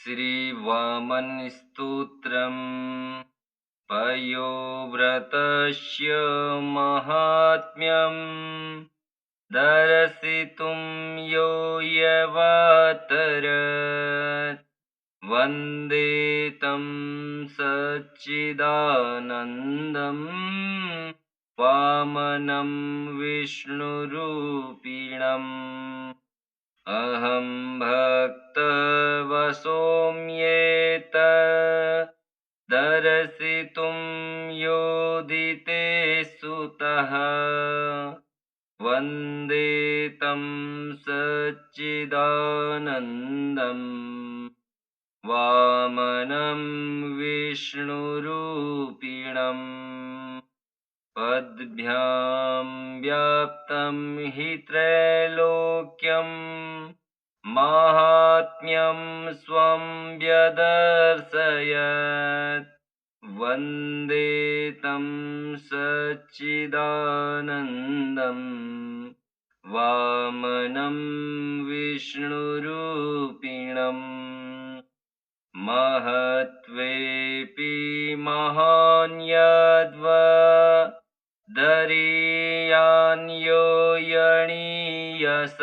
श्रीवामनस्तोत्रम् पयोव्रतस्य महात्म्यम् दर्शितुं यो यवातरत् वन्दे तं सच्चिदानन्दम् वामनं विष्णुरूपिणम् अहं भक्तवसोऽम्येत दर्शितुं योदिते सुतः वन्दे तं सच्चिदानन्दम् वामनं विष्णुरूपिणम् पद्भ्यां व्याप्तं हि त्रैलोक्यं माहात्म्यं स्वं व्यदर्शयत् वन्दे तं सच्चिदानन्दम् वामनं विष्णुरूपिणम् महत्त्वेऽपि महान् यद्वदरीयान्यो यणीयस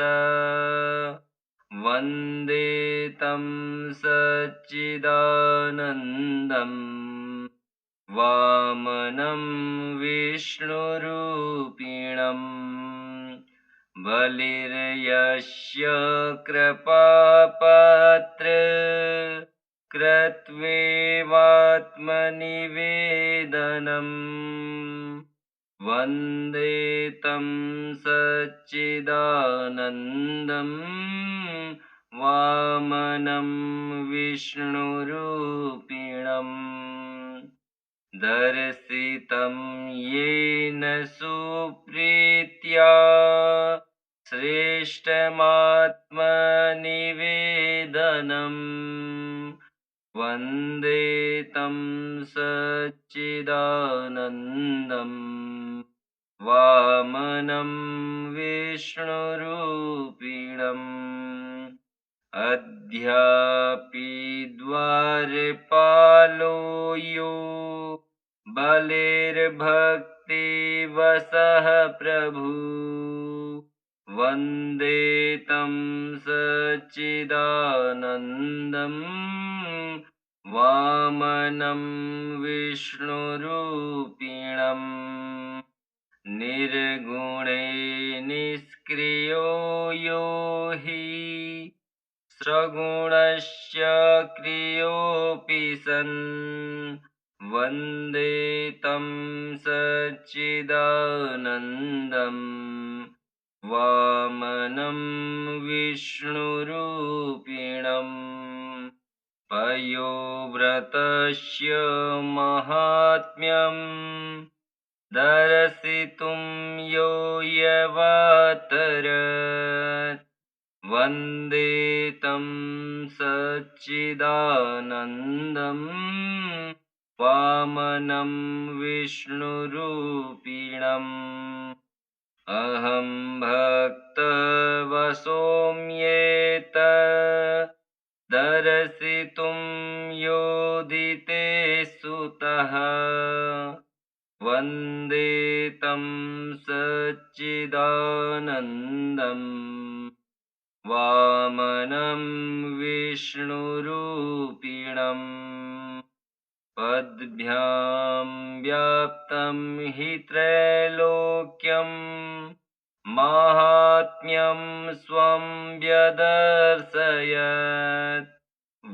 वन्दे तं सच्चिदानन्दम् वामनं विष्णुरूपिणम् बलिर्यस्य कृपापात्र कृत्वेवात्मनिवेदनम् वन्दे तं सच्चिदानन्दम् वामनं विष्णुरूपिणम् दर्शितं येन सुप्रीत्या श्रेष्ठमात्मनिवेदनम् वन्दे तं सच्चिदानन्दम् वामनं विष्णुरूपिणम् अद्यापि द्वारपालो यो बलिर्भक्तिवशः प्रभु वन्दे तं सच्चिदानन्दम् वामनं विष्णुरूपिणम् निर्गुणे निष्क्रियो यो हि सगुणस्य क्रियोऽपि सन् वन्दे तं सच्चिदानन्दम् वामनं विष्णुरूपिणम् पयोव्रतस्य महात्म्यम् दर्शितुं यो यवातरत् वन्दे तं सच्चिदानन्दम् वामनं विष्णुरूपिणम् अहं भक्तवसोऽम्येत दर्शितुं योदिते सुतः वन्दे तं सच्चिदानन्दम् वामनं विष्णुरूपिणम् पद्भ्यां व्याप्तं हि त्रैलोक्यं माहात्म्यं स्वं व्यदर्शयत्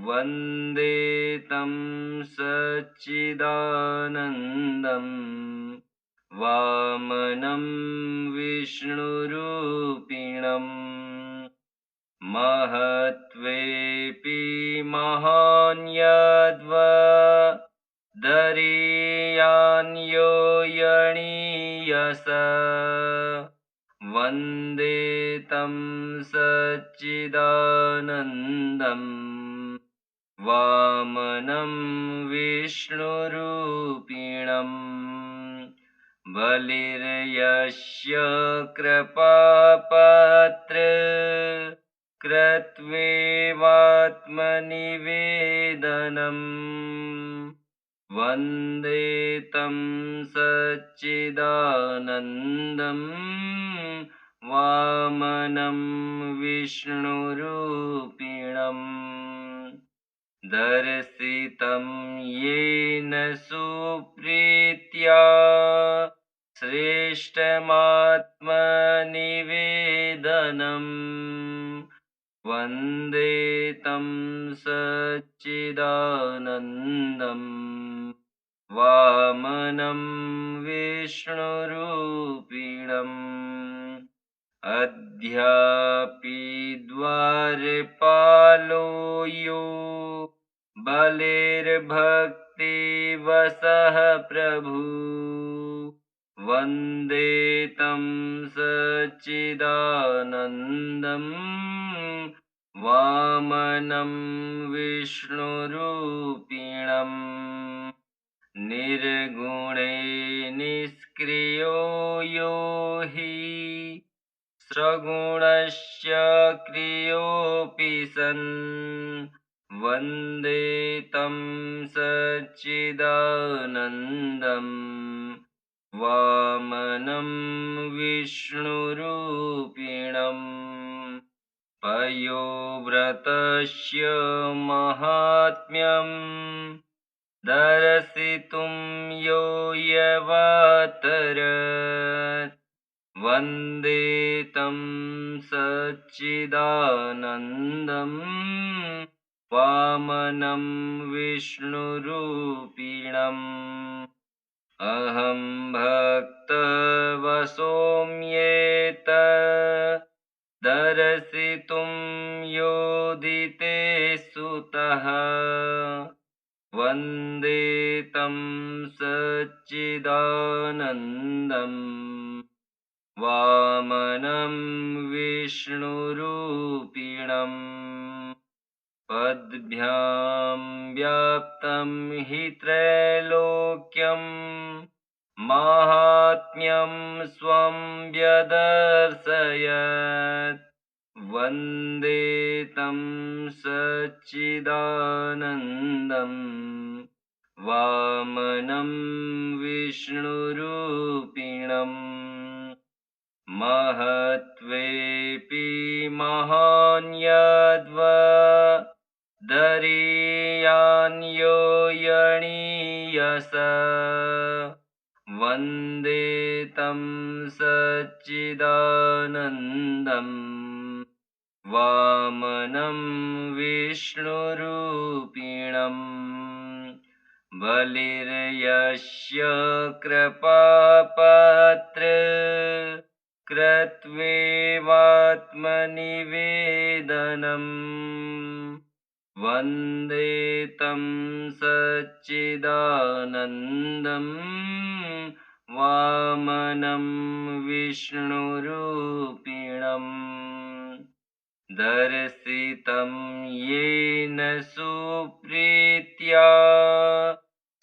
वन्दे तं सच्चिदानन्दम् वामनं विष्णुरूपिणम् महत्त्वेऽपि महान् यद्वदरीयान्यो यणीयस वन्दे तं सच्चिदानन्दम् वामनं विष्णुरूपिणम् बलिर्यस्य कृपापात्र कृत्वेवात्मनिवेदनम् वन्दे तं सच्चिदानन्दं वामनं विष्णुरूपिणम् दर्शितं येन सुप्रीत्या श्रेष्ठमात्मनिवेदनम् वन्दे तं सच्चिदानन्दम् वामनं विष्णुरूपिणम् अद्यापि द्वारपालो यो बलिर्भक्तिवशः प्रभु वन्दे तं सच्चिदानन्दम् वामनं विष्णुरूपिणम् निर्गुणे निष्क्रियो यो हि सगुणस्य क्रियोऽपि सन् वन्दे तं सच्चिदानन्दम् वामनं विष्णुरूपिणम् पयोव्रतस्य माहात्म्यम् दर्शितुं यो यवातरत् वन्दे तं सच्चिदानन्दम् वामनं विष्णुरूपिणम् अहं भक्तवशोऽम्येत दर्शितुं योदिते सुतः वन्दे तं सच्चिदानन्दम् वामनं विष्णुरूपिणम् पद्भ्यां व्याप्तं हि त्रैलोक्यं माहात्म्यं स्वं व्यदर्शयत् वन्दे तं सच्चिदानन्दम् वामनं विष्णुरूपिणम् महत्त्वेऽपि महान् यद्वदरीयान्यो यणीयस वन्दे तं सच्चिदानन्दम् वामनं विष्णुरूपिणम् बलिर्यस्य कृपापात्र कृत्वेवात्मनिवेदनम् वन्दे तं सच्चिदानन्दम् वामनं विष्णुरूपिणम् दर्शितं येन सुप्रीत्या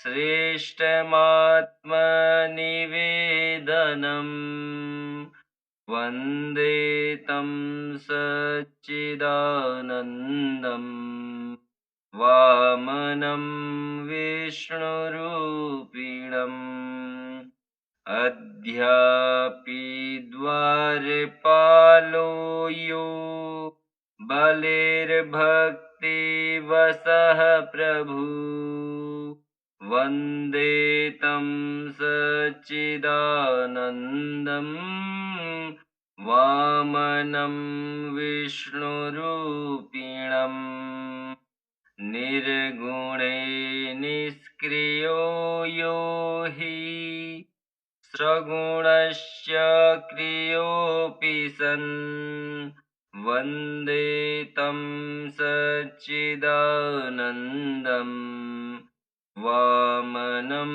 श्रेष्ठमात्मनिवेदनम् वन्दे तं सच्चिदानन्दम् वामनं विष्णुरूपिणम् अद्यापि द्वारपालो यो बलिर्भक्तिवशः प्रभु वन्दे तं सच्चिदानन्दम् वामनं विष्णुरूपिणम् निर्गुणे निष्क्रियो यो हि सगुणस्य क्रियोऽपि सन् वन्दे तं सच्चिदानन्दम् वामनं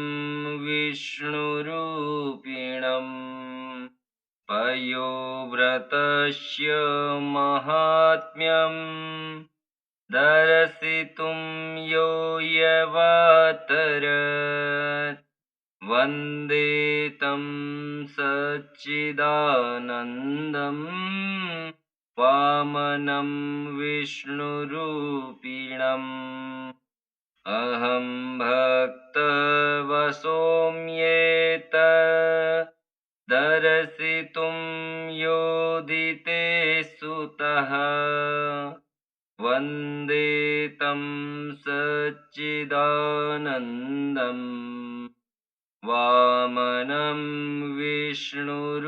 विष्णुरूपिणम् पयोव्रतस्य माहात्म्यम् दर्शितुं यो यवातरत् वन्दे तं सच्चिदानन्दम् वामनं विष्णुरूपिणम् अहं भक्तवसोऽम्येत दर्शितुं योदिते सुतः वन्दे तं सच्चिदानन्दम् वामनं विष्णुरूपिणम्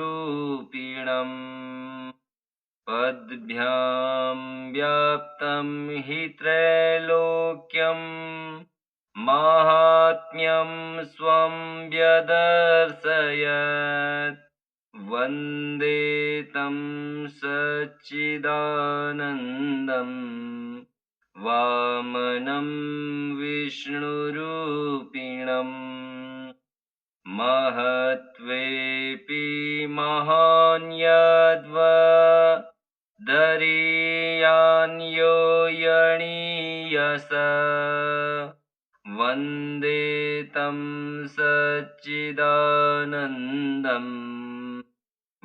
पद्भ्यां व्याप्तं हि त्रैलोक्यं माहात्म्यं स्वं व्यदर्शयत् वन्दे तं सच्चिदानन्दम् वामनं विष्णुरूपिणम् महत्त्वेऽपि महान्यद्वा दरीयान्यो यणीयस वन्दे तं सच्चिदानन्दम्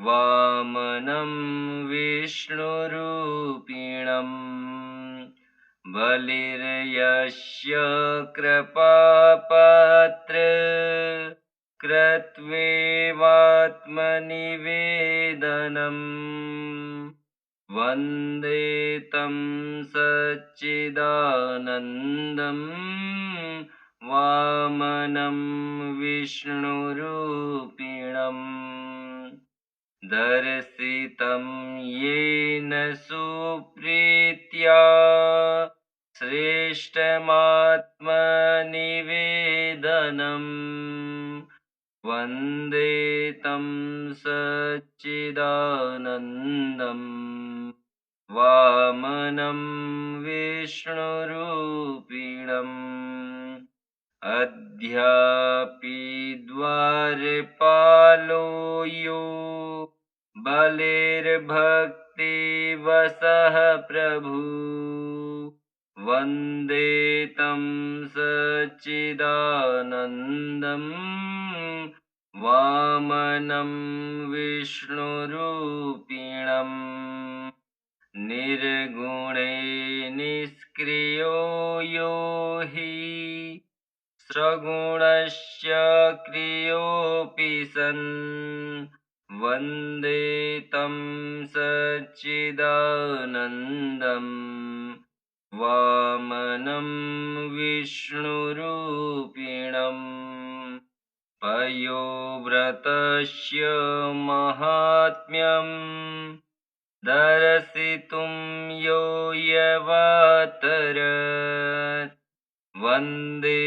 वामनं विष्णुरूपिणम् बलिर्यस्य कृपापात्र कृत्वेवात्मनिवेदनम् वन्दे तं सच्चिदानन्दम् वामनं विष्णुरूपिणम् दर्शितं येन सुप्रीत्या श्रेष्ठमात्मनिवेदनम् वन्दे तं सच्चिदानन्दम् वामनं विष्णुरूपिणम् अद्यापि द्वारपालो यो बलिर्भक्तिवशः प्रभु वन्दे तं सच्चिदानन्दम् वामनं विष्णुरूपिणम् निर्गुणे निष्क्रियो यो हि सगुणस्य क्रियोऽपि सन् वन्दे तं सच्चिदानन्दम् वामनं विष्णुरूपिणम् पयोव्रतस्य माहात्म्यम् दर्शितुं यो यवातरत् वन्दे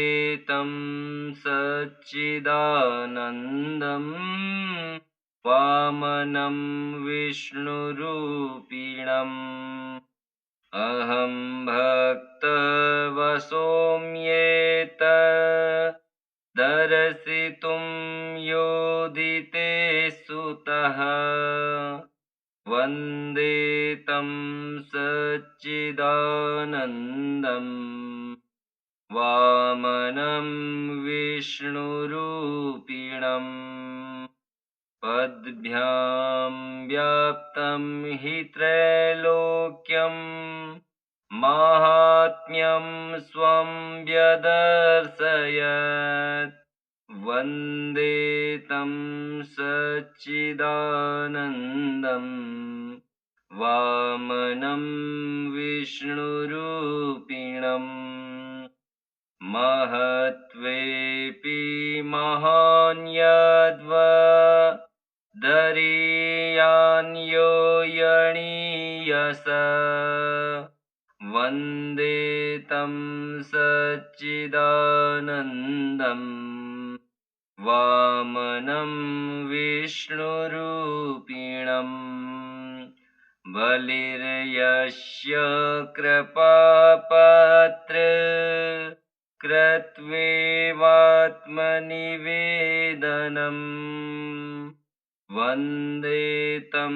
तं सच्चिदानन्दम् वामनं विष्णुरूपिणम् अहं भक्तवसोऽम्येत दर्शितुं योदिते सुतः वन्दे तं सच्चिदानन्दम् वामनं विष्णुरूपिणम् पद्भ्यां व्याप्तं हि त्रैलोक्यं माहात्म्यं स्वं व्यदर्शयत् वन्दे तं सच्चिदानन्दम् वामनं विष्णुरूपिणम् महत्त्वेऽपि महान्यद्वा दरीयान्यो यणीयस वन्दे तं सच्चिदानन्दम् वामनं विष्णुरूपिणम् बलिर्यस्य कृपापात्र कृत्वेवात्मनिवेदनम् वन्दे तं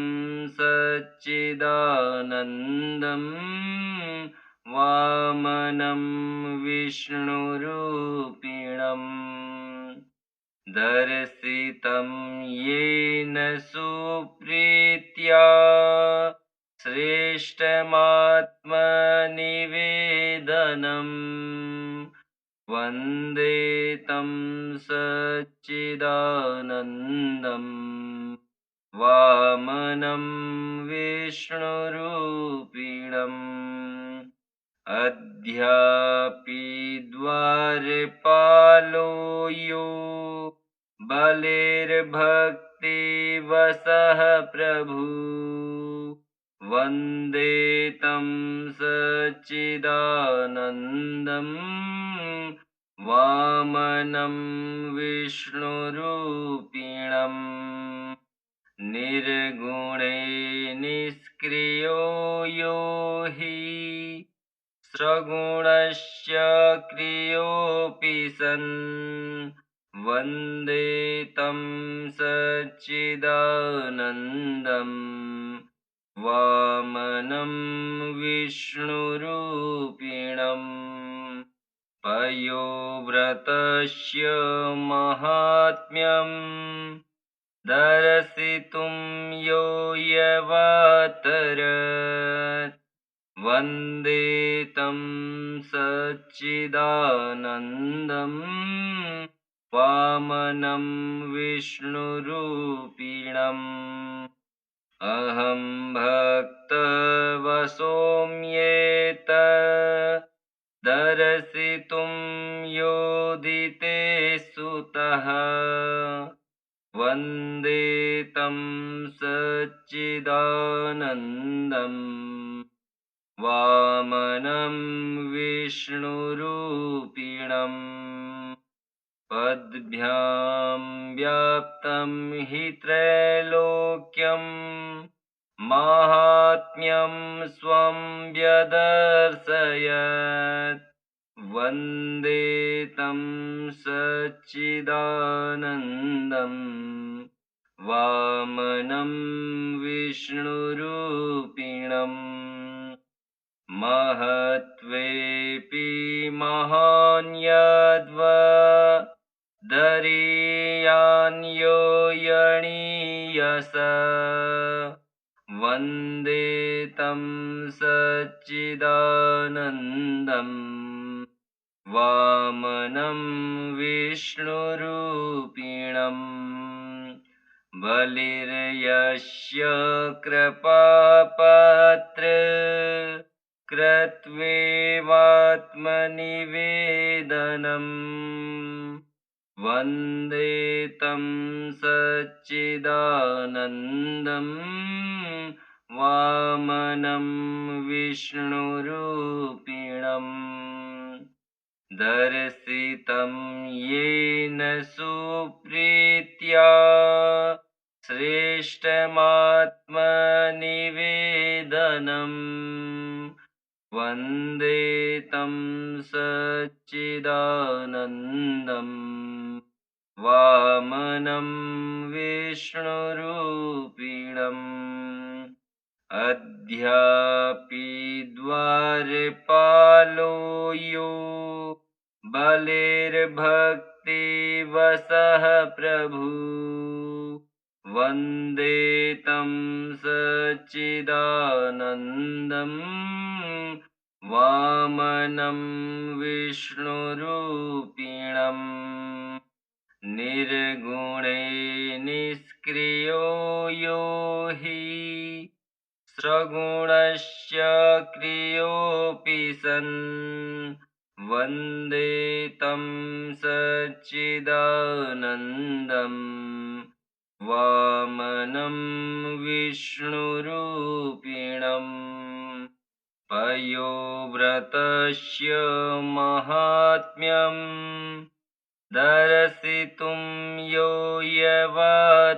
सच्चिदानन्दम् वामनं विष्णुरूपिणम् दर्शितं येन सुप्रीत्या श्रेष्ठमात्मनिवेदनम् वन्दे तं सच्चिदानन्दम् वामनं विष्णुरूपिणम् अद्यापि द्वारपालो यो बलिर्भक्तिवशः प्रभु वन्दे तं सच्चिदानन्दम् वामनं विष्णुरूपिणम् निर्गुणे निष्क्रियो यो हि सगुणस्य क्रियोऽपि सन् वन्दे तं सच्चिदानन्दम् वामनं विष्णुरूपिणम् पयोव्रतस्य माहात्म्यम् दर्शितुं यो यवातरत् वन्दे तं सच्चिदानन्दम् वामनं विष्णुरूपिणम् अहं भक्तवशोऽम्येत दर्शितुं योदिते सुतः वन्दे तं सच्चिदानन्दम् वामनं विष्णुरूपिणम् पद्भ्यां व्याप्तं हि त्रैलोक्यं माहात्म्यं स्वं व्यदर्शयत् वन्दे तं सच्चिदानन्दम् वामनं विष्णुरूपिणम् महत्त्वेऽपि महान् यद्वदरीयान्यो यणीयस वन्दे तं सच्चिदानन्दम् वामनं विष्णुरूपिणम् बलिर्यस्य कृपापात्र कृत्वेवात्मनिवेदनम् वन्दे तं सच्चिदानन्दम् वामनं विष्णुरूपिणम् दर्शितं येन सुप्रीत्या श्रेष्ठमात्मनिवेदनम् वन्दे तं सच्चिदानन्दम् वामनं विष्णुरूपिणम् अद्यापि द्वारपालो यो बलिर्भक्तिवशः प्रभु वन्दे तं सच्चिदानन्दम् वामनं विष्णुरूपिणम् निर्गुणे निष्क्रियो यो हि सगुणस्य क्रियोऽपि सन् वन्दे तं सच्चिदानन्दम् वामनं विष्णुरूपिणम् पयोव्रतस्य माहात्म्यम् दर्शितुं यो यवातरत्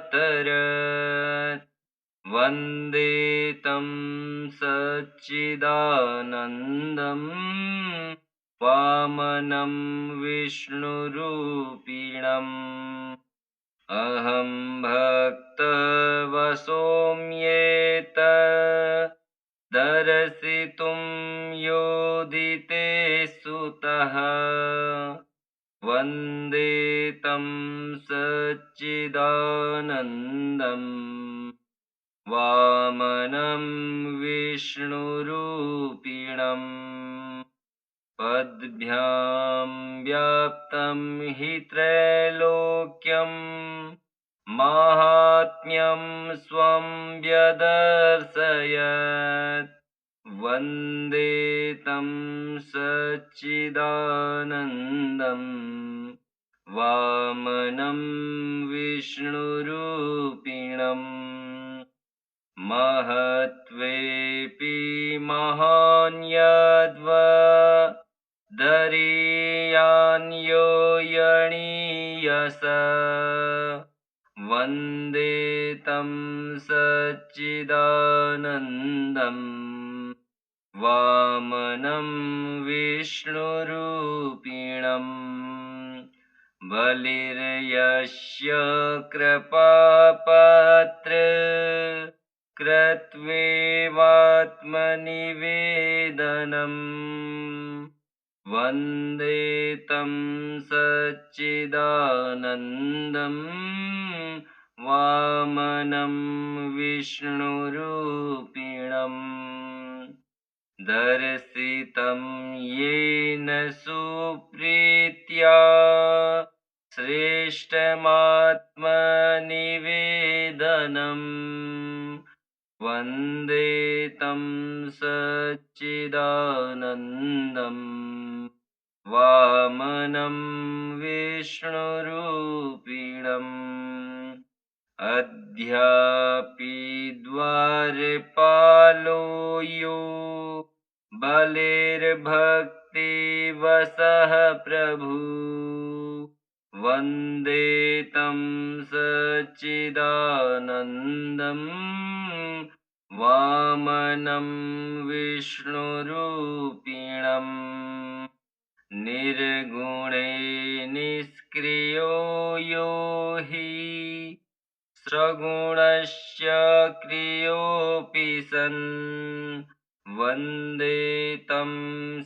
वन्दे तं सच्चिदानन्दम् वामनं विष्णुरूपिणम् अहं भक्तवशोऽम्येत दर्शितुं योदिते सुतः वन्दे तं सच्चिदानन्दम् वामनं विष्णुरूपिणम् पद्भ्यां व्याप्तं हि त्रैलोक्यं माहात्म्यं स्वं व्यदर्शयत् वन्दे तं सच्चिदानन्दम् वामनं विष्णुरूपिणम् महत्त्वेऽपि महान् दरीयान्यो यणीयस वन्दे तं सच्चिदानन्दम् वामनं विष्णुरूपिणम् बलिर्यस्य कृपापात्र कृत्वेवात्मनिवेदनम् वन्दे तं सच्चिदानन्दम् वामनं विष्णुरूपिणम् दर्शितं येन सुप्रीत्या श्रेष्ठमात्मनिवेदनम् वन्दे तं सच्चिदानन्दम् वामनं विष्णुरूपिणम् अद्यापि द्वारपालो यो बलिर्भक्तिवशः प्रभु वन्दे तं सच्चिदानन्दम् वामनं विष्णुरूपिणम् निर्गुणे निष्क्रियो यो हि सगुणस्य क्रियोऽपि सन् वन्दे तं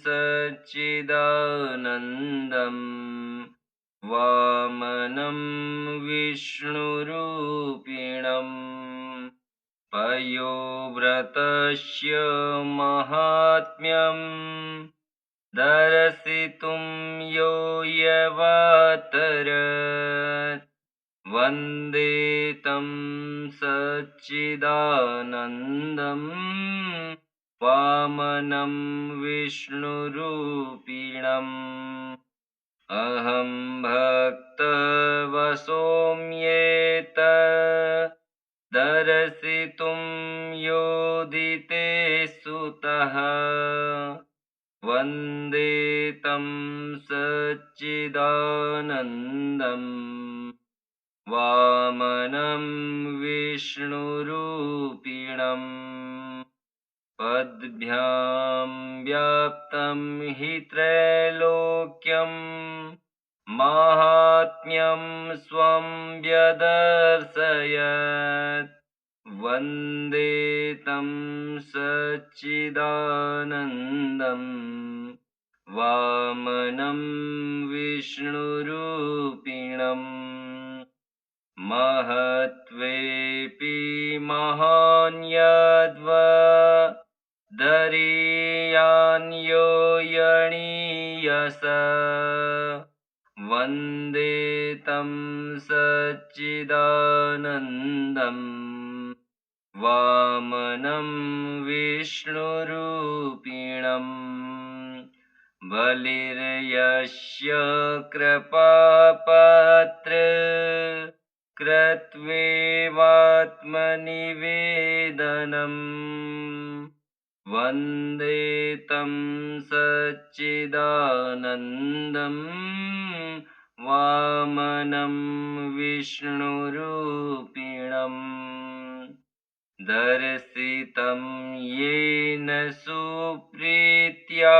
सच्चिदानन्दम् वामनं विष्णुरूपिणम् पयोव्रतस्य माहात्म्यम् दर्शितुं यो यवातरत् वन्दे तं सच्चिदानन्दम् वामनं विष्णुरूपिणम् अहं भक्तवशोऽम्येत दर्शितुं योदिते सुतः वन्दे तं सच्चिदानन्दम् वामनं विष्णुरूपिणम् पद्भ्यां व्याप्तं हि त्रैलोक्यं माहात्म्यं स्वं व्यदर्शयत् वन्दे तं सच्चिदानन्दम् वामनं विष्णुरूपिणम् महत्त्वेऽपि महान् दरीयान्यो यणीयस वन्दे तं सच्चिदानन्दम् वामनं विष्णुरूपिणम् बलिर्यस्य कृपापात्र कृत्वेवात्मनिवेदनम् वन्दे तं सच्चिदानन्दम् वामनं विष्णुरूपिणम् दर्शितं येन सुप्रीत्या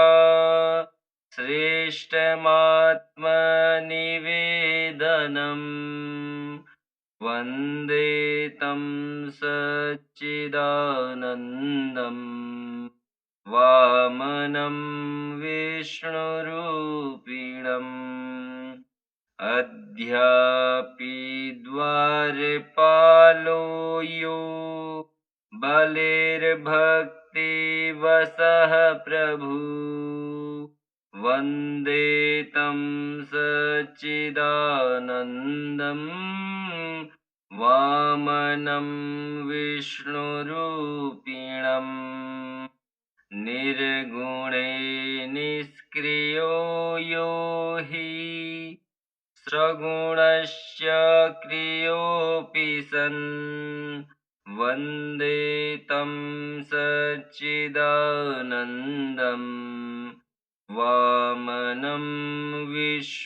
श्रेष्ठमात्मनिवेदनम् वन्दे तं सच्चिदानन्दम् वामनं विष्णुरूपिणम् अद्यापि द्वारपालो यो बलिर्भक्तिवशः प्रभु वन्दे तं सच्चिदानन्दम् वामनं विष्णुरूपिणम् निर्गुणे निष्क्रियो यो हि सगुणस्य क्रियोऽपि सन् वन्दे तं सच्चिदानन्दम् वामनं विष्णुरूपिणम्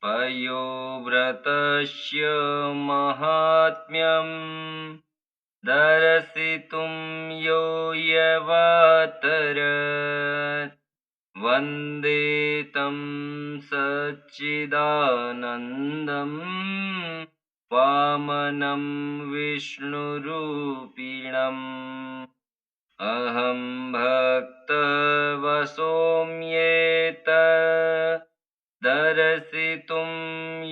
पयोव्रतस्य माहात्म्यम् दर्शितुं यो यवातरत् वन्दे तं सच्चिदानन्दम् वामनं विष्णुरूपिणम् अहं भक्तवशोऽम्येत दर्शितुं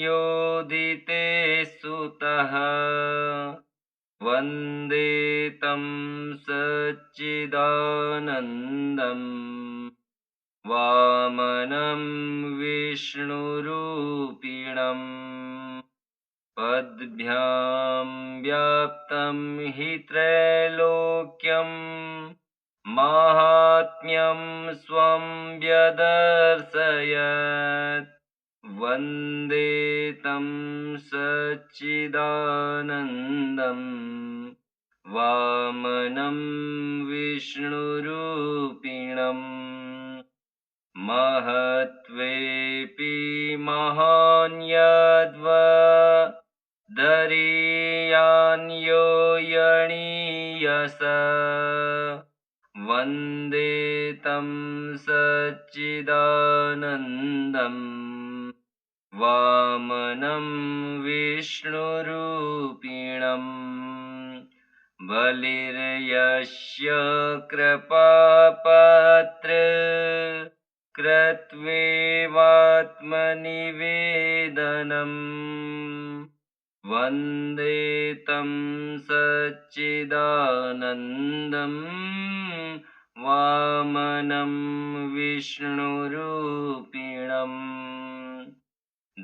योदिते सुतः वन्दे तं सच्चिदानन्दम् वामनं विष्णुरूपिणम् पद्भ्यां व्याप्तं हि त्रैलोक्यं माहात्म्यं स्वं व्यदर्शयत् वन्दे तं सच्चिदानन्दम् वामनं विष्णुरूपिणम् महत्त्वेऽपि महान् दरीयान्यो यणीयस वन्दे तं सच्चिदानन्दम् वामनं विष्णुरूपिणम् बलिर्यस्य कृपापात्र कृत्वेवात्मनिवेदनम् वन्दे तं सच्चिदानन्दम् वामनं विष्णुरूपिणम्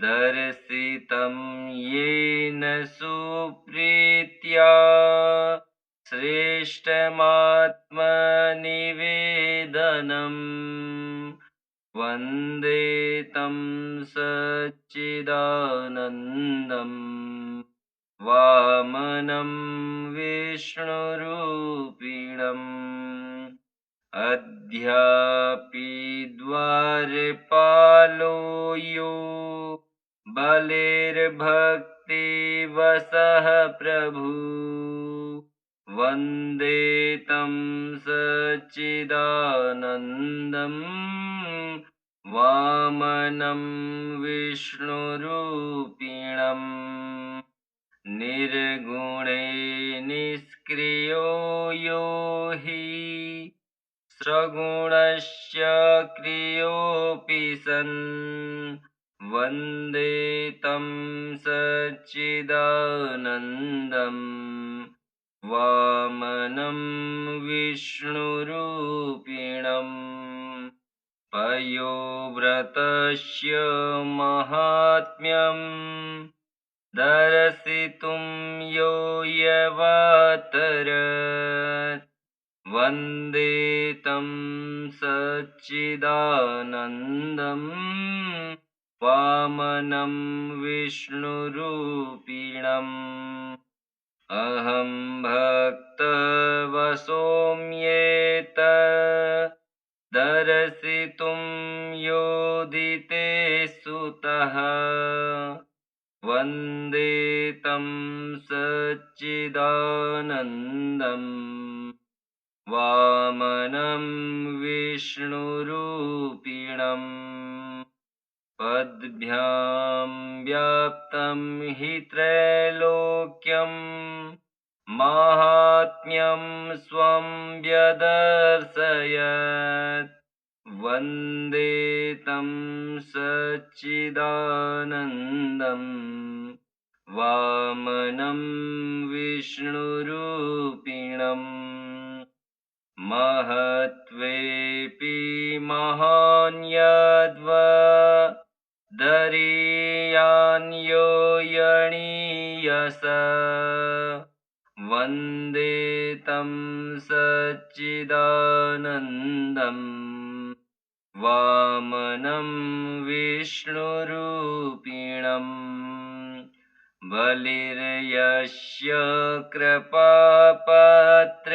दर्शितं येन सुप्रीत्या श्रेष्ठमात्मनिवेदनम् वन्दे तं सच्चिदानन्दम् वामनं विष्णुरूपिणम् अद्यापि द्वारपालो यो बलिर्भक्तिवशः प्रभु वन्दे तं सच्चिदानन्दम् वामनं विष्णुरूपिणम् निर्गुणे निष्क्रियो यो हि सगुणस्य क्रियोऽपि सन् वन्दे तं सच्चिदानन्दम् वामनं विष्णुरूपिणम् पयोव्रतस्य माहात्म्यम् दर्शितुं यो यवातरत् वन्दे तं सच्चिदानन्दम् वामनं विष्णुरूपिणम् अहं भक्तवशोऽम्येत दर्शितुं योदिते सुतः वन्दे तं सच्चिदानन्दम् वामनं विष्णुरूपिणम् पद्भ्यां व्याप्तं हि त्रैलोक्यं माहात्म्यं स्वं व्यदर्शयत् वन्दे तं सच्चिदानन्दम् वामनं विष्णुरूपिणम् महत्त्वेऽपि महान्यद्वदरीयान्यो यणीयस वन्दे तं सच्चिदानन्दम् वामनं विष्णुरूपिणम् बलिर्यस्य कृपापात्र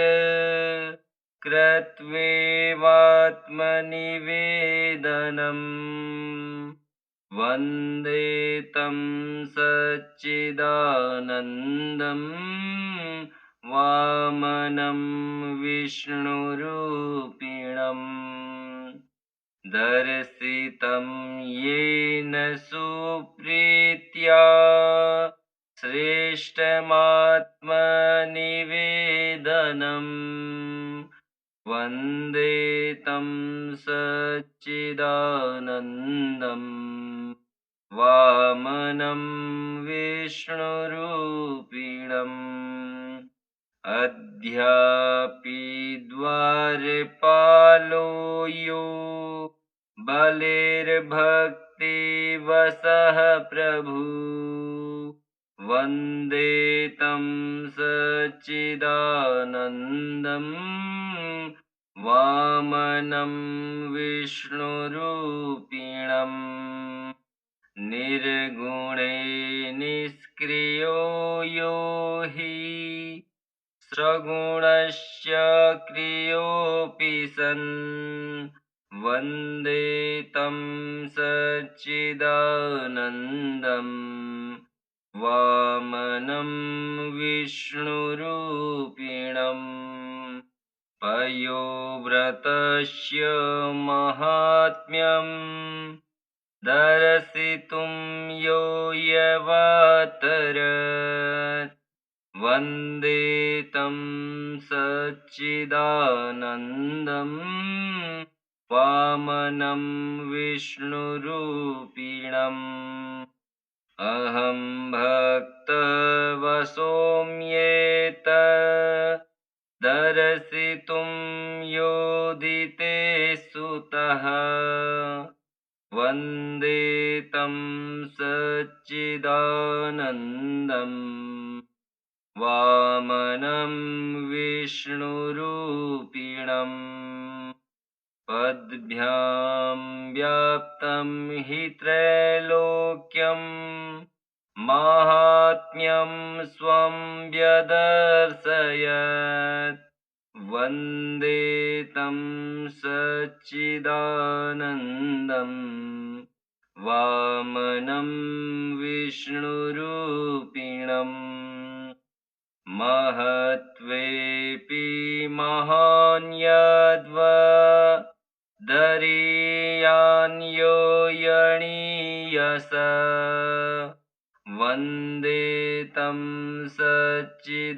कृत्वेवात्मनिवेदनम् वन्दे तं सच्चिदानन्दम् वामनं विष्णुरूपिणम् दर्शितं येन सुप्रीत्या श्रेष्ठमात्मनिवेदनम् वन्दे तं सच्चिदानन्दम् वामनं विष्णुरूपिणम् अद्यापि द्वारपालो यो बलिर्भक्तिवशः प्रभु वन्दे तं सच्चिदानन्दम् वामनं विष्णुरूपिणम् निर्गुणे निष्क्रियो यो हि सगुणस्य क्रियोऽपि सन् वन्दे तं सच्चिदानन्दम् वामनं विष्णुरूपिणम् पयोव्रतस्य माहात्म्यम् दर्शितुं यो यवातरत् वन्दे तं सच्चिदानन्दम् वामनं विष्णुरूपिणम् अहं भक्तवशोऽम्येत दर्शितुं योदिते सुतः वन्दे तं सच्चिदानन्दम् वामनं विष्णुरूपिणम् पद्भ्यां व्याप्तं हि त्रैलोक्यं माहात्म्यं स्वं व्यदर्शयत् वन्दे तं सच्चिदानन्दम् वामनं विष्णुरूपिणम् महत्त्वेऽपि महान्यद्वदरीयान्यो यणीयस वन्दे तं सच्चिदानन्दम्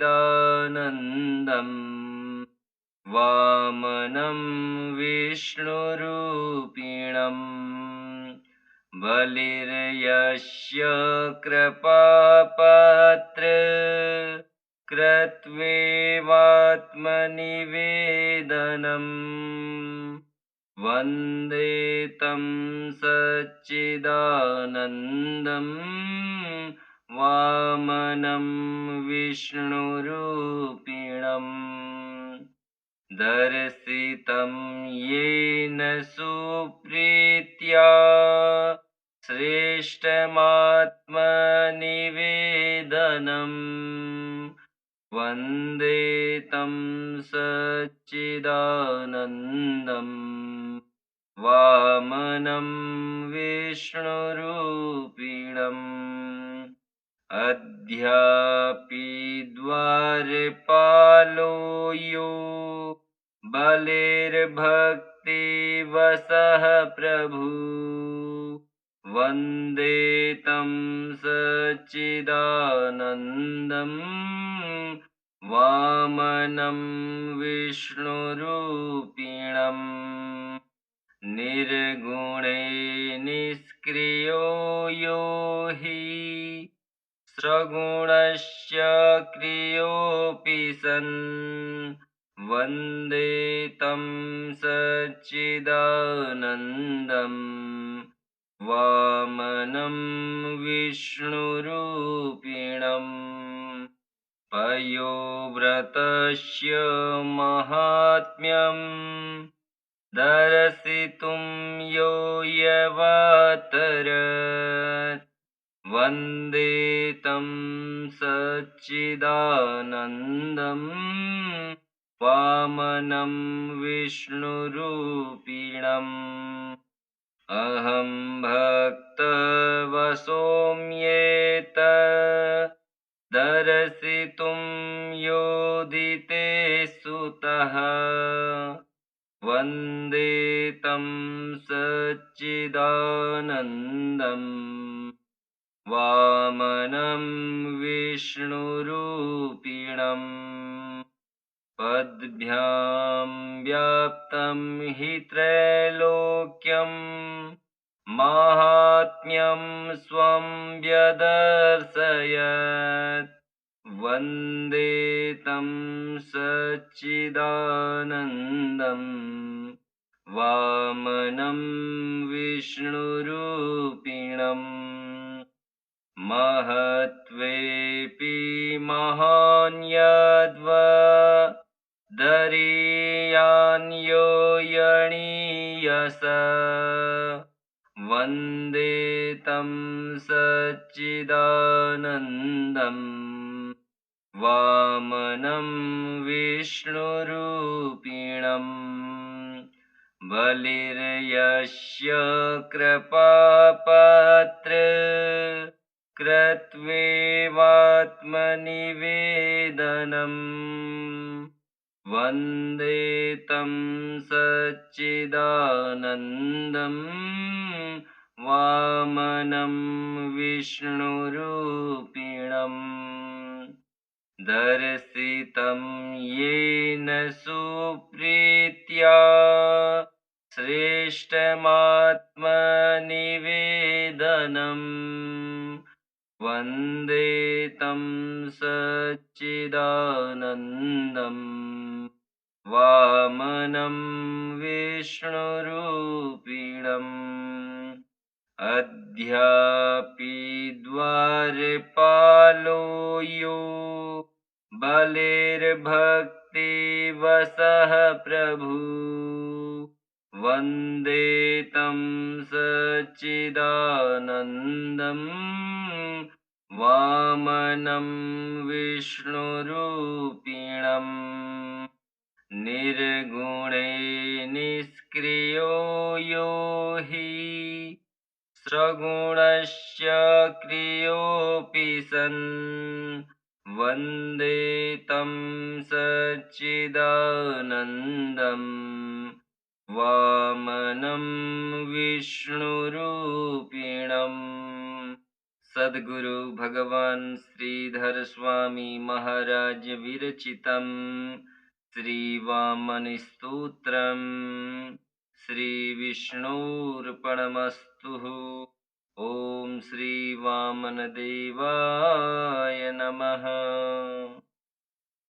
वामनं विष्णुरूपिणम् बलिर्यस्य कृपापात्र कृत्वेवात्मनिवेदनम् वन्दे तं सच्चिदानन्दम् वामनं विष्णुरूपिणम् दर्शितं येन सुप्रीत्या श्रेष्ठमात्मनिवेदनम् वन्दे तं सच्चिदानन्दम् वामनं विष्णुरूपिणम् अद्यापि द्वारपालो यो बलिर्भक्तिवशः प्रभु वन्दे तं सच्चिदानन्दम् वामनं विष्णुरूपिणम् निर्गुणे निष्क्रियो यो हि सगुणस्य क्रियोऽपि सन् वन्दे तं सच्चिदानन्दम् वामनं विष्णुरूपिणम् पयोव्रतस्य माहात्म्यम् दर्शितुं यो यवातरत् वन्दे तं सच्चिदानन्दम् वामनं विष्णुरूपिणम् अहं भक्तवसोऽम्येत दर्शितुं योदिते सुतः वन्दे तं सच्चिदानन्दम् वामनं विष्णुरूपिणम् पद्भ्यां व्याप्तं हि त्रैलोक्यं माहात्म्यं स्वं व्यदर्शयत् वन्दे तं सच्चिदानन्दम् वामनं विष्णुरूपिणम् महत्त्वेऽपि महान् यद्वदरीयान्यो यणीयस वन्दे तं सच्चिदानन्दम् वामनं विष्णुरूपिणम् बलिर्यस्य कृपापात्र कृत्वेवात्मनिवेदनम् वन्दे तं सच्चिदानन्दम् वामनं विष्णुरूपिणम् दर्शितं येन सुप्रीत्या श्रेष्ठमात्मनिवेदनम् वन्दे तं सच्चिदानन्दम् वामनं विष्णुरूपिणम् अद्यापि द्वारपालो यो बलिर्भक्तिवशः प्रभु वन्दे तं सच्चिदानन्दम् वामनं विष्णुरूपिणम् निर्गुणे निष्क्रियो यो हि सगुणस्य क्रियोऽपि सन् वन्दे तं सच्चिदानन्दम् वामनं विष्णुरूपिणम् सद्गुरु भगवान श्रीधर स्वामी महाराज विरचितम् श्रीवामन स्तोत्रम् श्रीविष्णोर्पणमस्तु। ॐ श्रीवामनदेवाय नमः।